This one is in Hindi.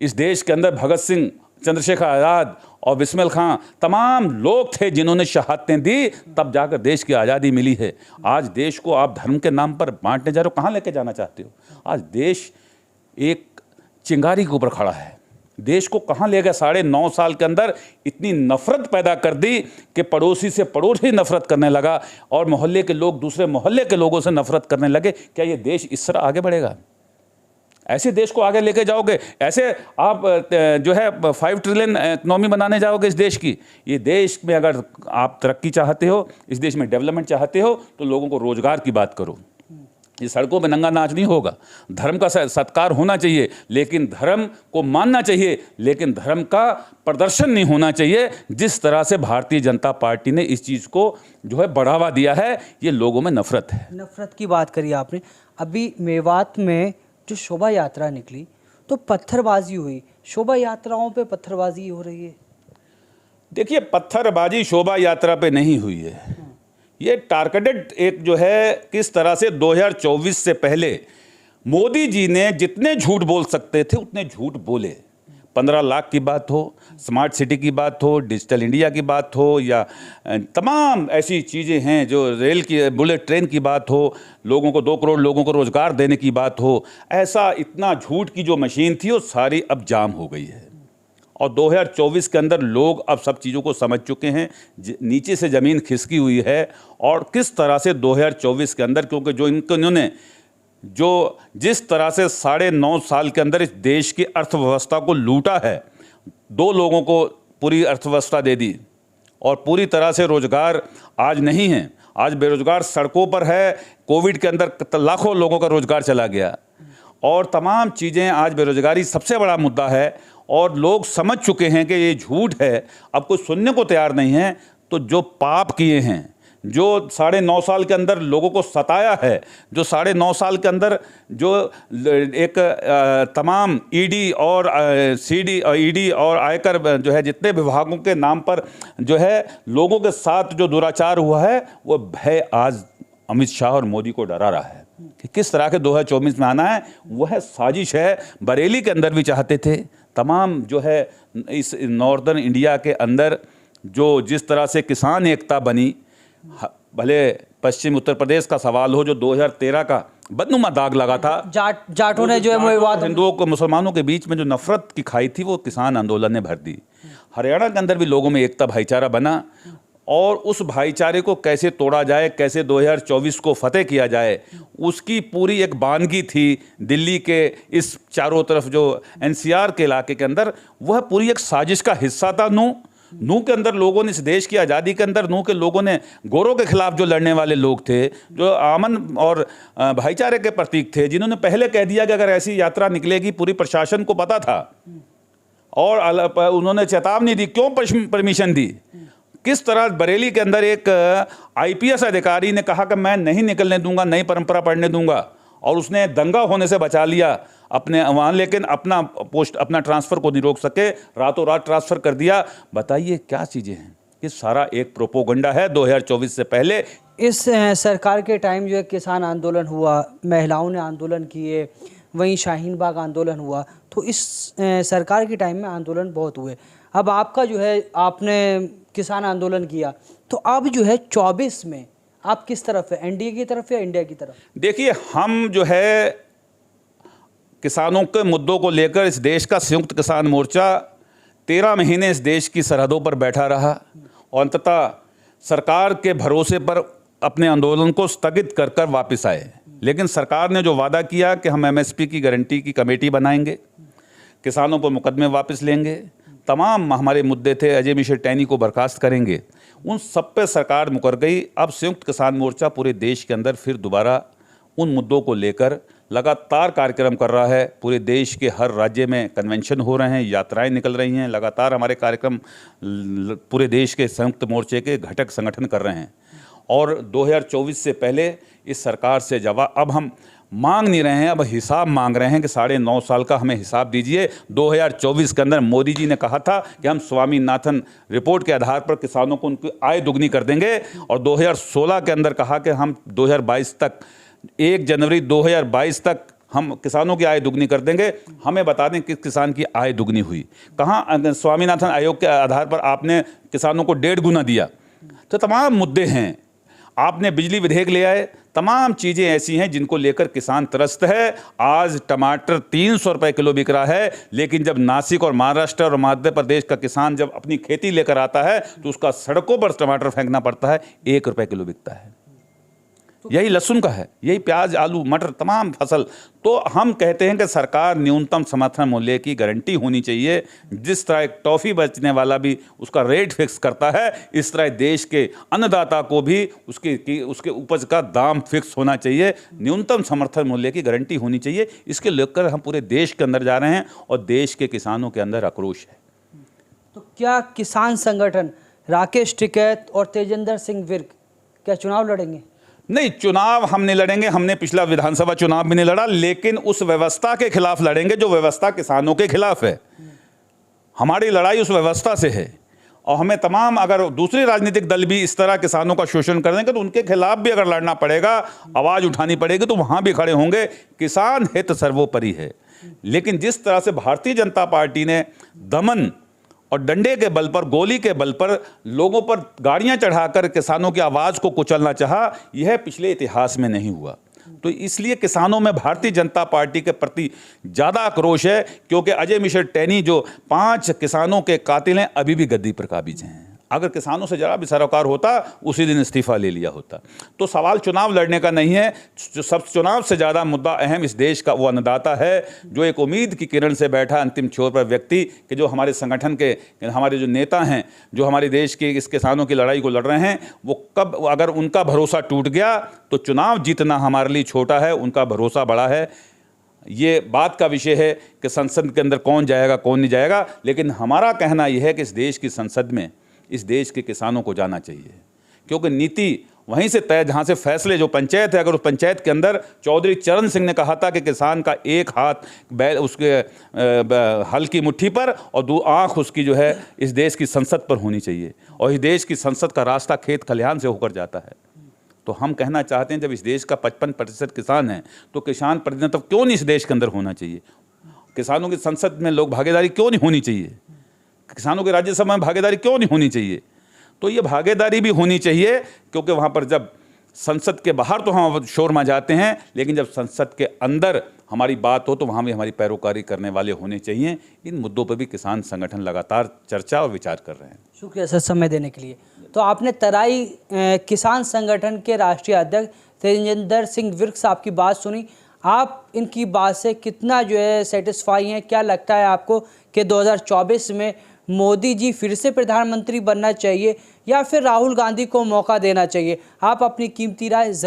इस देश के अंदर भगत सिंह, चंद्रशेखर आज़ाद और बिस्मिल खां तमाम लोग थे जिन्होंने शहादतें दी, तब जाकर देश की आज़ादी मिली है। आज देश को आप धर्म के नाम पर बांटने जा रहे हो, कहाँ लेके जाना चाहते हो? आज देश एक चिंगारी के ऊपर खड़ा है। देश को कहाँ ले गया? 9.5 साल के अंदर इतनी नफरत पैदा कर दी कि पड़ोसी से पड़ोसी नफरत करने लगा और मोहल्ले के लोग दूसरे मोहल्ले के लोगों से नफरत करने लगे। क्या ये देश इस तरह आगे बढ़ेगा? ऐसे देश को आगे लेके जाओगे? ऐसे आप जो है 5 ट्रिलियन इकोनॉमी बनाने जाओगे इस देश की? ये देश में अगर आप तरक्की चाहते हो, इस देश में डेवलपमेंट चाहते हो, तो लोगों को रोजगार की बात करो। ये सड़कों पे नंगा नाच नहीं होगा। धर्म का सत्कार होना चाहिए, लेकिन धर्म को मानना चाहिए, लेकिन धर्म का प्रदर्शन नहीं होना चाहिए। जिस तरह से भारतीय जनता पार्टी ने इस चीज़ को जो है बढ़ावा दिया है, ये लोगों में नफरत है। नफरत की बात करी आपने। अभी मेवात में जो शोभा यात्रा निकली तो पत्थरबाजी हुई, शोभा यात्राओं पे पत्थरबाजी हो रही है। देखिए, पत्थरबाजी शोभा यात्रा पे नहीं हुई है। ये टारगेटेड एक जो है किस तरह से 2024 से पहले मोदी जी ने जितने झूठ बोल सकते थे उतने झूठ बोले। 15 लाख की बात हो, स्मार्ट सिटी की बात हो, डिजिटल इंडिया की बात हो, या तमाम ऐसी चीज़ें हैं जो रेल की, बुलेट ट्रेन की बात हो, लोगों को 2 करोड़ लोगों को रोज़गार देने की बात हो, ऐसा इतना झूठ की जो मशीन थी वो सारी अब जाम हो गई है। और 2024 के अंदर लोग अब सब चीज़ों को समझ चुके हैं, नीचे से ज़मीन खिसकी हुई है। और किस तरह से 2024 के अंदर, क्योंकि जो इन्होंने जो जिस तरह से 9.5 साल के अंदर इस देश की अर्थव्यवस्था को लूटा है, 2 लोगों को पूरी अर्थव्यवस्था दे दी और पूरी तरह से रोजगार आज नहीं है। आज बेरोजगार सड़कों पर है। कोविड के अंदर लाखों लोगों का रोजगार चला गया और तमाम चीज़ें, आज बेरोजगारी सबसे बड़ा मुद्दा है और लोग समझ चुके हैं कि ये झूठ है। अब कोई सुनने को तैयार नहीं है। तो जो पाप किए हैं, जो 9.5 साल के अंदर लोगों को सताया है, जो 9.5 साल के अंदर जो एक तमाम ईडी और ईडी और आयकर जो है जितने विभागों के नाम पर जो है लोगों के साथ जो दुराचार हुआ है, वो भय आज अमित शाह और मोदी को डरा रहा है कि किस तरह के 2024 में आना है। वह साजिश है। बरेली के अंदर भी चाहते थे। तमाम जो है इस नॉर्दर्न इंडिया के अंदर जो जिस तरह से किसान एकता बनी, भले पश्चिम उत्तर प्रदेश का सवाल हो, जो 2013 का बदनुमा दाग लगा था, जाटों ने जो है हिंदुओं को मुसलमानों के बीच में जो नफरत की खाई थी, वो किसान आंदोलन ने भर दी। हरियाणा के अंदर भी लोगों में एकता, भाईचारा बना और उस भाईचारे को कैसे तोड़ा जाए, कैसे 2024 को फतेह किया जाए, उसकी पूरी एक बानगी थी। दिल्ली के इस चारों तरफ जो एनसीआर के इलाके के अंदर, वह पूरी एक साजिश का हिस्सा था। नू के अंदर लोगों ने, इस देश की आज़ादी के अंदर नू के लोगों ने, गोरों के खिलाफ जो लड़ने वाले लोग थे, जो अमन और भाईचारे के प्रतीक थे, जिन्होंने पहले कह दिया कि अगर ऐसी यात्रा निकलेगी, पूरी प्रशासन को पता था और उन्होंने चेतावनी दी। क्यों परमिशन दी? किस तरह बरेली के अंदर एक आईपीएस अधिकारी ने कहा कि मैं नहीं निकलने दूंगा, नई परंपरा पढ़ने दूंगा, और उसने दंगा होने से बचा लिया अपने वहाँ, लेकिन अपना ट्रांसफ़र को नहीं रोक सके, रातों रात ट्रांसफ़र कर दिया। बताइए क्या चीज़ें हैं? ये सारा एक प्रोपोगंडा है 2024 से पहले। इस सरकार के टाइम जो है किसान आंदोलन हुआ, महिलाओं ने आंदोलन किए, वहीं शाहीन बाग आंदोलन हुआ, तो इस सरकार के टाइम में आंदोलन बहुत हुए। अब आपका जो है, आपने किसान आंदोलन किया, तो अब जो है 24 में आप किस तरफ है, एनडीए की तरफ या इंडिया की तरफ? देखिए, हम जो है किसानों के मुद्दों को लेकर इस देश का संयुक्त किसान मोर्चा 13 महीने इस देश की सरहदों पर बैठा रहा और अंततः सरकार के भरोसे पर अपने आंदोलन को स्थगित कर कर वापस आए। लेकिन सरकार ने जो वादा किया कि हम एमएसपी की गारंटी की कमेटी बनाएंगे, किसानों पर मुकदमे वापस लेंगे, तमाम हमारे मुद्दे थे, अजय मिश्र टैनी को बर्खास्त करेंगे, उन सब पे सरकार मुकर गई। अब संयुक्त किसान मोर्चा पूरे देश के अंदर फिर दोबारा उन मुद्दों को लेकर लगातार कार्यक्रम कर रहा है। पूरे देश के हर राज्य में कन्वेंशन हो रहे हैं, यात्राएं निकल रही हैं, लगातार हमारे कार्यक्रम पूरे देश के संयुक्त मोर्चे के घटक संगठन कर रहे हैं। और 2024 से पहले इस सरकार से जवाब अब हम मांग नहीं रहे हैं, अब हिसाब मांग रहे हैं कि 9.5 साल का हमें हिसाब दीजिए। 2024 के अंदर मोदी जी ने कहा था कि हम स्वामीनाथन रिपोर्ट के आधार पर किसानों को उनकी आय दुगनी कर देंगे, और 2016 के अंदर कहा कि हम 2022 तक 1 जनवरी 2022 तक हम किसानों की आय दुगनी कर देंगे। हमें बता दें किस किसान की आय दुगनी हुई, कहाँ स्वामीनाथन आयोग के आधार पर आपने किसानों को 1.5 गुना दिया। तो तमाम मुद्दे हैं, आपने बिजली विधेयक ले आए, तमाम चीज़ें ऐसी हैं जिनको लेकर किसान त्रस्त है। आज टमाटर 300 रुपये किलो बिक रहा है, लेकिन जब नासिक और महाराष्ट्र और मध्य प्रदेश का किसान जब अपनी खेती लेकर आता है तो उसका सड़कों पर टमाटर फेंकना पड़ता है, 1 रुपये किलो बिकता है। यही लहसुन का है, यही प्याज, आलू, मटर, तमाम फसल। तो हम कहते हैं कि सरकार न्यूनतम समर्थन मूल्य की गारंटी होनी चाहिए। जिस तरह एक टॉफ़ी बेचने वाला भी उसका रेट फिक्स करता है, इस तरह देश के अन्नदाता को भी उसके उपज का दाम फिक्स होना चाहिए। न्यूनतम समर्थन मूल्य की गारंटी होनी चाहिए। इसके लेकर हम पूरे देश के अंदर जा रहे हैं और देश के किसानों के अंदर आक्रोश है। तो क्या किसान संगठन राकेश टिकैत और तेजेंद्र सिंह विर्क क्या चुनाव लड़ेंगे? नहीं, चुनाव हम नहीं लड़ेंगे। हमने पिछला विधानसभा चुनाव भी नहीं लड़ा, लेकिन उस व्यवस्था के खिलाफ लड़ेंगे जो व्यवस्था किसानों के खिलाफ है। हमारी लड़ाई उस व्यवस्था से है और हमें तमाम, अगर दूसरे राजनीतिक दल भी इस तरह किसानों का शोषण कर देंगे तो उनके खिलाफ भी अगर लड़ना पड़ेगा, आवाज़ उठानी पड़ेगी, तो वहाँ भी खड़े होंगे। किसान हित सर्वोपरि है। लेकिन जिस तरह से भारतीय जनता पार्टी ने दमन और डंडे के बल पर, गोली के बल पर लोगों पर गाड़ियां चढ़ाकर किसानों की आवाज़ को कुचलना चाहा, यह पिछले इतिहास में नहीं हुआ। तो इसलिए किसानों में भारतीय जनता पार्टी के प्रति ज़्यादा आक्रोश है, क्योंकि अजय मिश्र टैनी जो 5 किसानों के कातिल हैं, अभी भी गद्दी पर काबिज हैं। अगर किसानों से जरा भी सरोकार होता, उसी दिन इस्तीफा ले लिया होता। तो सवाल चुनाव लड़ने का नहीं है। सब चुनाव से ज़्यादा मुद्दा अहम इस देश का वो अन्नदाता है, जो एक उम्मीद की किरण से बैठा अंतिम छोर पर व्यक्ति कि जो हमारे संगठन के, हमारे जो नेता हैं, जो हमारे देश के इस किसानों की लड़ाई को लड़ रहे हैं, वो कब, अगर उनका भरोसा टूट गया तो चुनाव जीतना हमारे लिए छोटा है, उनका भरोसा बड़ा है। ये बात का विषय है कि संसद के अंदर कौन जाएगा कौन नहीं जाएगा, लेकिन हमारा कहना यह है कि इस देश की संसद में इस देश के किसानों को जाना चाहिए, क्योंकि नीति वहीं से तय, जहाँ से फैसले, जो पंचायत है, अगर उस पंचायत के अंदर चौधरी चरण सिंह ने कहा था कि किसान का एक हाथ बैल उसके हल की मुट्ठी पर और 2 आँख उसकी जो है इस देश की संसद पर होनी चाहिए, और इस देश की संसद का रास्ता खेत खलिहान से होकर जाता है। तो हम कहना चाहते हैं, जब इस देश का 55% किसान है, तो किसान प्रतिनिधित्व क्यों नहीं इस देश के अंदर होना चाहिए? किसानों की संसद में लोग भागीदारी क्यों नहीं होनी चाहिए? किसानों के राज्यसभा में भागीदारी क्यों नहीं होनी चाहिए? तो ये भागीदारी भी होनी चाहिए, क्योंकि वहाँ पर जब संसद के बाहर तो हम शोर मचाते हैं, लेकिन जब संसद के अंदर हमारी बात हो तो वहाँ भी हमारी पैरोकारी करने वाले होने चाहिए। इन मुद्दों पर भी किसान संगठन लगातार चर्चा और विचार कर रहे हैं। शुक्रिया सर समय देने के लिए। तो आपने तराई किसान संगठन के राष्ट्रीय अध्यक्ष तेजेंद्र सिंह विर्क साहब की बात सुनी। आप इनकी बात से कितना जो है सेटिस्फाई हैं? क्या लगता है आपको कि 2024 में मोदी जी फिर से प्रधानमंत्री बनना चाहिए या फिर राहुल गांधी को मौका देना चाहिए? आप अपनी कीमती राय ज़रूर